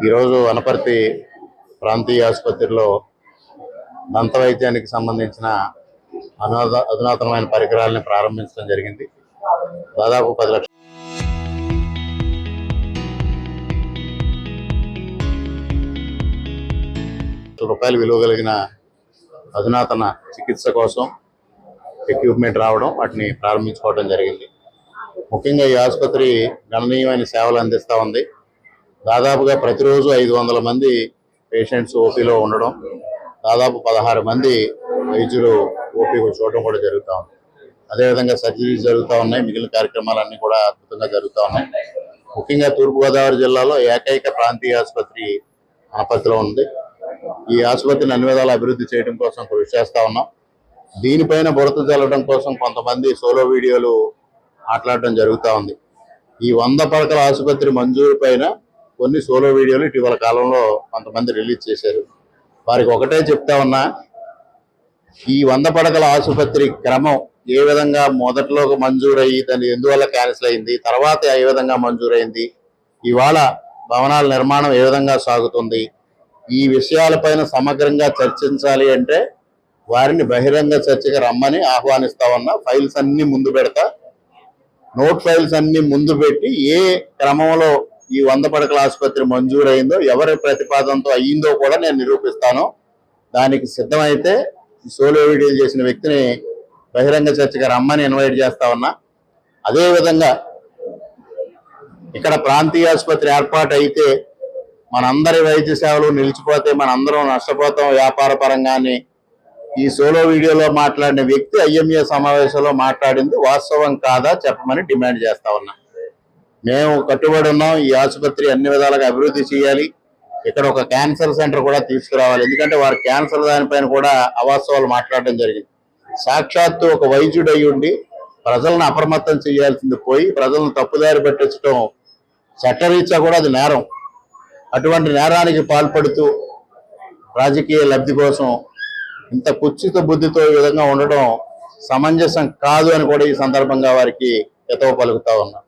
ఈరోజు వనపర్తి ప్రాంతీయ ఆసుపత్రిలో దంత వైద్యానికి సంబంధించిన అధునాతనమైన పరికరాలను ప్రారంభించడం జరిగింది. దాదాపు 10 లక్షల రూపాయలు విలువ కలిగిన అధునాతన చికిత్స కోసం ఎక్విప్మెంట్ రావడం, వాటిని ప్రారంభించుకోవడం జరిగింది. ముఖ్యంగా ఈ ఆసుపత్రి గణనీయమైన సేవలు అందిస్తూ ఉంది. దాదాపుగా ప్రతిరోజు 500 మంది పేషెంట్స్ ఓపీలో ఉండడం, దాదాపు 16 మంది వైద్యులు ఓపీ చూడడం కూడా జరుగుతూ ఉంది. అదేవిధంగా సర్జరీస్ జరుగుతూ ఉన్నాయి. మిగిలిన కార్యక్రమాలన్నీ కూడా అద్భుతంగా జరుగుతూ ఉన్నాయి. ముఖ్యంగా తూర్పుగోదావరి జిల్లాలో ఏకైక ప్రాంతీయ ఆసుపత్రి వనపర్తిలో ఉంది. ఈ ఆసుపత్రిని అన్ని విధాలు అభివృద్ధి చేయడం కోసం కృషి చేస్తూ ఉన్నాం. దీనిపైన బురద చల్లడం కోసం కొంతమంది సోలో వీడియోలు మాట్లాడడం జరుగుతూ ఉంది. ఈ 100 పడకల ఆసుపత్రి మంజూరు పైన కొన్ని సోలో వీడియోలు ఇటీవల కాలంలో కొంతమంది రిలీజ్ చేశారు. వారికి ఒకటే చెప్తా ఉన్నా, ఈ 100 పడకల ఆసుపత్రి క్రమం ఏ విధంగా మొదట్లో మంజూరయ్యి దాన్ని ఎందువల్ల క్యాన్సిల్ అయింది, తర్వాత ఏ విధంగా మంజూరైంది, ఇవాళ భవనాల నిర్మాణం ఏ విధంగా సాగుతుంది, ఈ విషయాలపైన సమగ్రంగా చర్చించాలి అంటే వారిని బహిరంగ చర్చకి రమ్మని ఆహ్వానిస్తా ఉన్నా. ఫైల్స్ అన్ని ముందు పెడతా, నోట్ ఫైల్స్ అన్ని ముందు పెట్టి ఏ క్రమంలో ఈ 100 పడకల ఆసుపత్రి మంజూరైందో, ఎవరి ప్రతిపాదనతో అయ్యిందో కూడా నేను నిరూపిస్తాను. దానికి సిద్ధమైతే సోలో వీడియో చేసిన వ్యక్తిని బహిరంగ చర్చకి రమ్మని ఇన్వైట్ చేస్తా ఉన్నా. అదేవిధంగా ఇక్కడ ప్రాంతీయ ఆసుపత్రి ఏర్పాటు అయితే మనందరి వైద్య సేవలు నిలిచిపోతే మనందరం నష్టపోతాం వ్యాపార పరంగానే. ఈ సోలో వీడియోలో మాట్లాడిన వ్యక్తి ఐఎంఏ సమావేశంలో మాట్లాడింది వాస్తవం కాదా చెప్పమని డిమాండ్ చేస్తా ఉన్నా. మేము కట్టుబడి ఉన్నాం. ఈ ఆసుపత్రి అన్ని విధాలుగా అభివృద్ధి చేయాలి. ఇక్కడ ఒక క్యాన్సర్ సెంటర్ కూడా తీసుకురావాలి. ఎందుకంటే వారు క్యాన్సర్ దానిపైన కూడా అవాస్తవాలు మాట్లాడడం జరిగింది. సాక్షాత్తు ఒక వైద్యుడు అయి ఉండి ప్రజలను అప్రమత్తం చేయాల్సింది పోయి ప్రజలను తప్పుదారి పట్టించడం చట్టరీత్యా కూడా అది నేరం. అటువంటి నేరానికి పాల్పడుతూ రాజకీయ లబ్ధి కోసం ఇంత కుత్సిత బుద్ధితో ఈ విధంగా ఉండడం సమంజసం కాదు అని కూడా ఈ సందర్భంగా వారికి హితవు పలుకుతా ఉన్నా.